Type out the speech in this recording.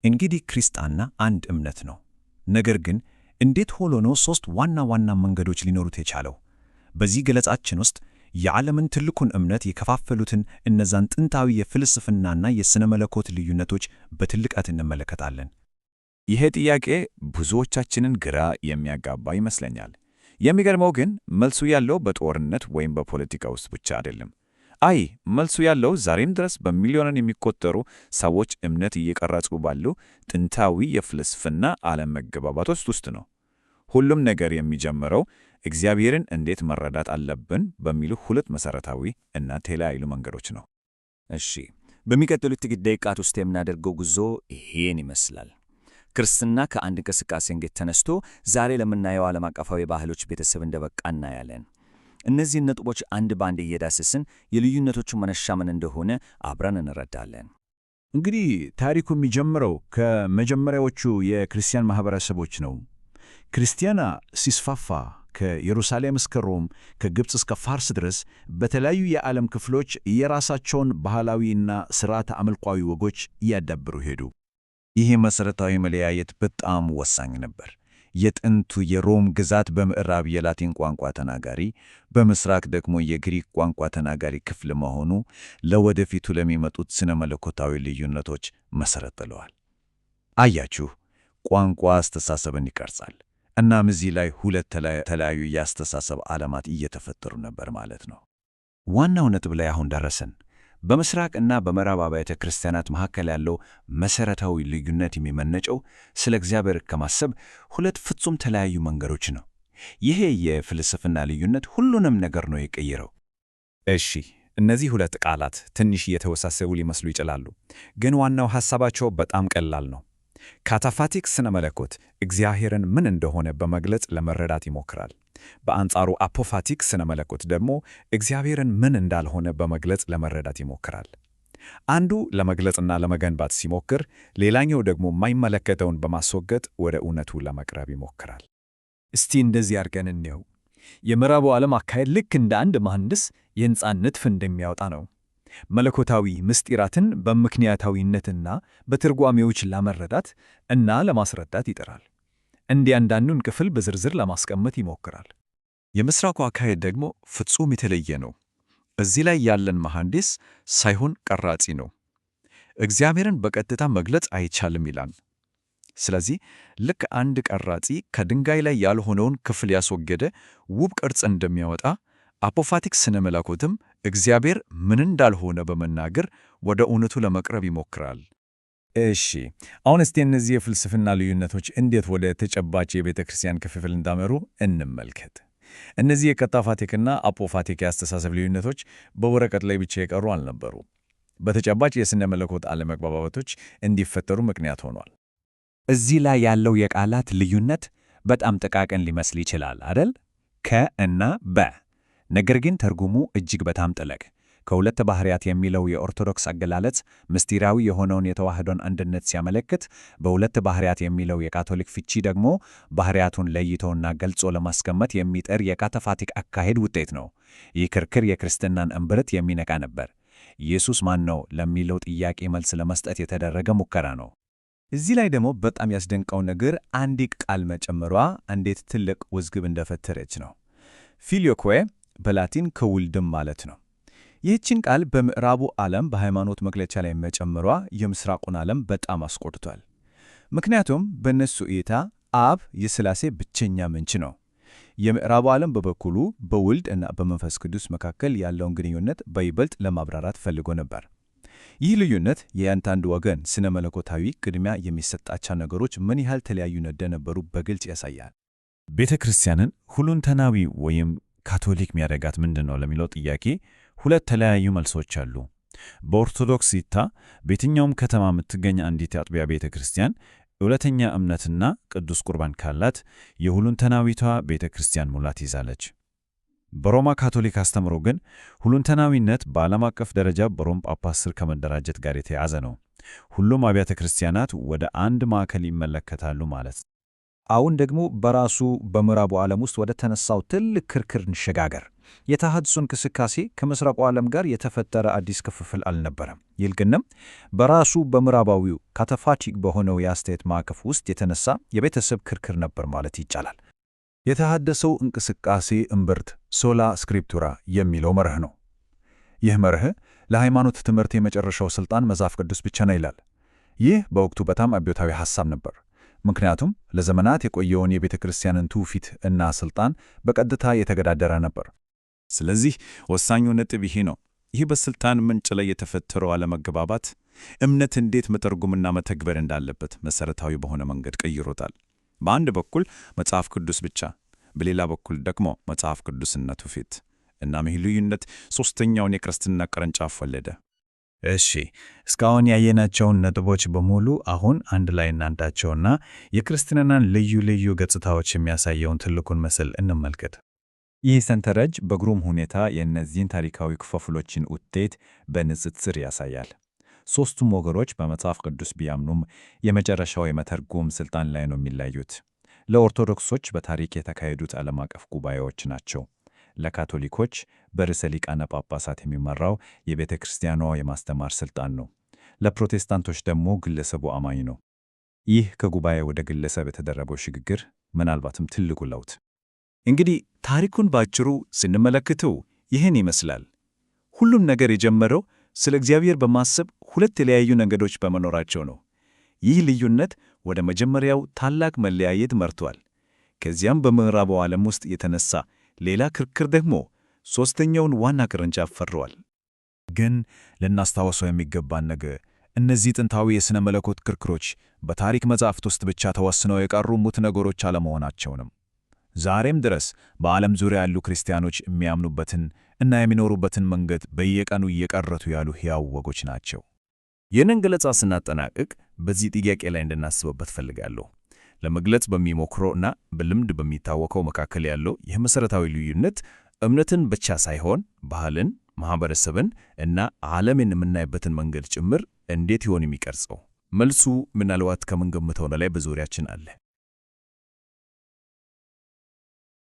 እንግዲህ ክርስትና አንድ እምነት ነው። ነገር ግን እንዴት ሆኖ ነው ሦስት ዋና ዋና መንገዶች ሊኖሩት የቻለው? በዚህ ገለጻችን ውስጥ የዓለምን ትልቁን እምነት የከፋፈሉትን እነዛን ጥንታዊ የፍልስፍናና የሥነ መለኮት ልዩነቶች በጥልቀት እንመለከታለን። ይሄ ጥያቄ ብዙዎቻችንን ግራ የሚያጋባ ይመስለኛል። የሚገርመው ግን መልሱ ያለው በጦርነት ወይም በፖለቲካ ውስጥ ብቻ አይደለም። መልሱ ያለው ዛሬም ድረስ በሚሊዮን የሚቆጠሩ ሰዎች እምነት እየቀረጹ ባሉ ጥንታዊ የፍልስፍና አለመግባባቶች ውስጥ ነው። ሁሉም ነገር የሚጀምረው እግዚአብሔርን እንዴት መረዳት አለብን በሚሉ ሁለት መሠረታዊ እና የተለያዩ መንገዶች ነው። እሺ፣ በሚቀጥሉት ጥቂት ደቂቃት ውስጥ የምናደርገው ጉዞ ይሄን ይመስላል። ክርስትና ከአንድ እንቅስቃሴ እንዴት ተነስቶ ዛሬ ለምናየው ዓለም አቀፋዊ ባህሎች ቤተሰብ እንደበቃ እናያለን። እነዚህን ነጥቦች አንድ ባንድ እየዳሰስን የልዩነቶቹ መነሻ ምን እንደሆነ አብረን እንረዳለን። እንግዲህ ታሪኩ የሚጀምረው ከመጀመሪያዎቹ የክርስቲያን ማህበረሰቦች ነው። ክርስቲያና ሲስፋፋ ከኢየሩሳሌም እስከ ሮም፣ ከግብፅ እስከ ፋርስ ድረስ በተለያዩ የዓለም ክፍሎች የራሳቸውን ባህላዊና ሥርዓተ አምልኳዊ ወጎች እያዳበሩ ሄዱ። ይህ መሠረታዊ መለያየት በጣም ወሳኝ ነበር። የጥንቱ የሮም ግዛት በምዕራብ የላቲን ቋንቋ ተናጋሪ፣ በምስራቅ ደግሞ የግሪክ ቋንቋ ተናጋሪ ክፍል መሆኑ ለወደፊቱ ለሚመጡት ስነ መለኮታዊ ልዩነቶች መሠረት ጥለዋል። አያችሁ፣ ቋንቋ አስተሳሰብን ይቀርጻል። እናም እዚህ ላይ ሁለት የተለያዩ የአስተሳሰብ ዓለማት እየተፈጠሩ ነበር ማለት ነው። ዋናው ነጥብ ላይ አሁን ደረስን። በምስራቅና በምዕራብ አብያተ ክርስቲያናት መካከል ያለው መሠረታዊ ልዩነት የሚመነጨው ስለ እግዚአብሔር ከማሰብ ሁለት ፍጹም ተለያዩ መንገዶች ነው። ይሄ የፍልስፍና ልዩነት ሁሉንም ነገር ነው የቀየረው። እሺ፣ እነዚህ ሁለት ቃላት ትንሽ እየተወሳሰቡ ሊመስሉ ይችላሉ፣ ግን ዋናው ሐሳባቸው በጣም ቀላል ነው። ካታፋቲክ ስነ መለኮት እግዚአብሔርን ምን እንደሆነ በመግለጽ ለመረዳት ይሞክራል። በአንጻሩ አፖፋቲክ ስነ መለኮት ደግሞ እግዚአብሔርን ምን እንዳልሆነ በመግለጽ ለመረዳት ይሞክራል። አንዱ ለመግለጽና ለመገንባት ሲሞክር፣ ሌላኛው ደግሞ የማይመለከተውን በማስወገድ ወደ እውነቱ ለመቅረብ ይሞክራል። እስቲ እንደዚህ አድርገን እንየው። የምዕራቡ ዓለም አካሄድ ልክ እንደ አንድ መሐንዲስ የሕንፃን ንድፍ እንደሚያወጣ ነው። መለኮታዊ ምስጢራትን በምክንያታዊነትና በትርጓሜዎች ለመረዳት እና ለማስረዳት ይጥራል። እያንዳንዱን ክፍል በዝርዝር ለማስቀመጥ ይሞክራል። የምስራቁ አካሄድ ደግሞ ፍጹም የተለየ ነው። እዚህ ላይ ያለን መሐንዲስ ሳይሆን ቀራጺ ነው። እግዚአብሔርን በቀጥታ መግለጽ አይቻልም ይላል። ስለዚህ ልክ አንድ ቀራጺ ከድንጋይ ላይ ያልሆነውን ክፍል ያስወገደ ውብ ቅርጽ እንደሚያወጣ፣ አፖፋቲክ ስነ መለኮትም እግዚአብሔር ምን እንዳልሆነ በመናገር ወደ እውነቱ ለመቅረብ ይሞክራል። እሺ፣ አሁን እስቲ እነዚህ የፍልስፍና ልዩነቶች እንዴት ወደ ተጨባጭ የቤተ ክርስቲያን ክፍፍል እንዳመሩ እንመልከት። እነዚህ የካታፋቲክና አፖፋቲክ የአስተሳሰብ ልዩነቶች በወረቀት ላይ ብቻ የቀሩ አልነበሩ። በተጨባጭ የሥነ መለኮት አለመግባባቶች እንዲፈጠሩ ምክንያት ሆኗል። እዚህ ላይ ያለው የቃላት ልዩነት በጣም ጥቃቅን ሊመስል ይችላል አይደል? ከ እና በ። ነገር ግን ትርጉሙ እጅግ በጣም ጥልቅ። ከሁለት ባህሪያት የሚለው የኦርቶዶክስ አገላለጽ ምስጢራዊ የሆነውን የተዋህዶን አንድነት ሲያመለክት፣ በሁለት ባህሪያት የሚለው የካቶሊክ ፍቺ ደግሞ ባህሪያቱን ለይቶና ገልጾ ለማስቀመጥ የሚጥር የካታፋቲክ አካሄድ ውጤት ነው። ይህ ክርክር የክርስትናን እምብርት የሚነካ ነበር። ኢየሱስ ማን ነው ለሚለው ጥያቄ መልስ ለመስጠት የተደረገ ሙከራ ነው። እዚህ ላይ ደግሞ በጣም ያስደንቀው ነገር አንዲት ቃል መጨመሯ እንዴት ትልቅ ውዝግብ እንደፈጠረች ነው። ፊሊዮኮ በላቲን ከውልድም ማለት ነው። ይህችን ቃል በምዕራቡ ዓለም በሃይማኖት መግለጫ ላይ መጨመሯ የምስራቁን ዓለም በጣም አስቆጥቷል። ምክንያቱም በእነሱ እይታ አብ የሥላሴ ብቸኛ ምንጭ ነው። የምዕራቡ ዓለም በበኩሉ በውልድ እና በመንፈስ ቅዱስ መካከል ያለውን ግንኙነት በይበልጥ ለማብራራት ፈልጎ ነበር። ይህ ልዩነት የአንዳንዱ ወገን ስነ መለኮታዊ ቅድሚያ የሚሰጣቸው ነገሮች ምን ያህል ተለያዩ እንደነበሩ በግልጽ ያሳያል። ቤተ ክርስቲያንን ሁለንተናዊ ወይም ካቶሊክ የሚያደርጋት ምንድን ነው ለሚለው ጥያቄ ሁለት ተለያዩ መልሶች አሉ። በኦርቶዶክስ እይታ በየትኛውም ከተማ የምትገኝ አንዲት አጥቢያ ቤተ ክርስቲያን እውነተኛ እምነትና ቅዱስ ቁርባን ካላት የሁለንተናዊቷ ቤተ ክርስቲያን ሙላት ይዛለች። በሮማ ካቶሊክ አስተምሮ ግን ሁለንተናዊነት በዓለም አቀፍ ደረጃ በሮም ጳጳስ ስር ከመደራጀት ጋር የተያያዘ ነው። ሁሉም አብያተ ክርስቲያናት ወደ አንድ ማዕከል ይመለከታሉ ማለት ነው። አሁን ደግሞ በራሱ በምዕራቡ ዓለም ውስጥ ወደ ተነሳው ትልቅ ክርክር እንሸጋገር። የተሐድሶ እንቅስቃሴ ከምሥራቁ ዓለም ጋር የተፈጠረ አዲስ ክፍፍል አልነበረም። ይልቁንም በራሱ በምዕራባዊው ካታፋቲክ በሆነው የአስተያየት ማዕቀፍ ውስጥ የተነሳ የቤተሰብ ክርክር ነበር ማለት ይቻላል። የተሐድሶው እንቅስቃሴ እምብርት ሶላ ስክሪፕቱራ የሚለው መርህ ነው። ይህ መርህ ለሃይማኖት ትምህርት የመጨረሻው ሥልጣን መጽሐፍ ቅዱስ ብቻ ነው ይላል። ይህ በወቅቱ በጣም አብዮታዊ ሐሳብ ነበር። ምክንያቱም ለዘመናት የቆየውን የቤተ ክርስቲያንን ትውፊት እና ሥልጣን በቀጥታ የተገዳደረ ነበር። ስለዚህ ወሳኙ ነጥብ ይሄ ነው። ይህ በሥልጣን ምንጭ ላይ የተፈጠረው አለመግባባት እምነት እንዴት መተርጎምና መተግበር እንዳለበት መሠረታዊ በሆነ መንገድ ቀይሮታል። በአንድ በኩል መጽሐፍ ቅዱስ ብቻ፣ በሌላ በኩል ደግሞ መጽሐፍ ቅዱስና ትውፊት። እናም ይህ ልዩነት ሦስተኛውን የክርስትና ቅርንጫፍ ወለደ። እሺ፣ እስካሁን ያየናቸውን ነጥቦች በሙሉ አሁን አንድ ላይ እናንጣቸውና የክርስትናን ልዩ ልዩ ገጽታዎች የሚያሳየውን ትልቁን ምስል እንመልከት። ይህ ሰንጠረዥ በግሩም ሁኔታ የእነዚህን ታሪካዊ ክፍፍሎችን ውጤት በንጽጽር ያሳያል። ሦስቱም ወገኖች በመጽሐፍ ቅዱስ ቢያምኑም የመጨረሻው የመተርጎም ሥልጣን ላይ ነው የሚለዩት። ለኦርቶዶክሶች በታሪክ የተካሄዱት ዓለም አቀፍ ጉባኤዎች ናቸው። ለካቶሊኮች በርዕሰ ሊቃነ ጳጳሳት የሚመራው የቤተ ክርስቲያኗ የማስተማር ሥልጣን ነው። ለፕሮቴስታንቶች ደግሞ ግለሰቡ አማኝ ነው። ይህ ከጉባኤ ወደ ግለሰብ የተደረገው ሽግግር ምናልባትም ትልቁ ለውጥ። እንግዲህ ታሪኩን ባጭሩ ስንመለከተው ይህን ይመስላል። ሁሉም ነገር የጀመረው ስለ እግዚአብሔር በማሰብ ሁለት የተለያዩ ነገዶች በመኖራቸው ነው። ይህ ልዩነት ወደ መጀመሪያው ታላቅ መለያየት መርቷል። ከዚያም በምዕራቡ ዓለም ውስጥ የተነሳ ሌላ ክርክር ደግሞ ሦስተኛውን ዋና ቅርንጫፍ ፈጥሯል። ግን ልናስታውሰው የሚገባን ነገር እነዚህ ጥንታዊ የሥነ መለኮት ክርክሮች በታሪክ መጻሕፍት ውስጥ ብቻ ተወስነው የቀሩ ሙት ነገሮች አለመሆናቸውንም ዛሬም ድረስ በዓለም ዙሪያ ያሉ ክርስቲያኖች የሚያምኑበትን እና የሚኖሩበትን መንገድ በየቀኑ እየቀረቱ ያሉ ሕያው ወጎች ናቸው። ይህንን ገለጻ ስናጠናቅቅ በዚህ ጥያቄ ላይ እንድናስብበት ፈልጋለሁ። ለመግለጽ በሚሞክረው እና በልምድ በሚታወቀው መካከል ያለው ይህ መሠረታዊ ልዩነት እምነትን ብቻ ሳይሆን ባህልን፣ ማኅበረሰብን እና ዓለምን የምናይበትን መንገድ ጭምር እንዴት ይሆን የሚቀርጸው? መልሱ ምናልባት ከምንገምተው በላይ በዙሪያችን አለ።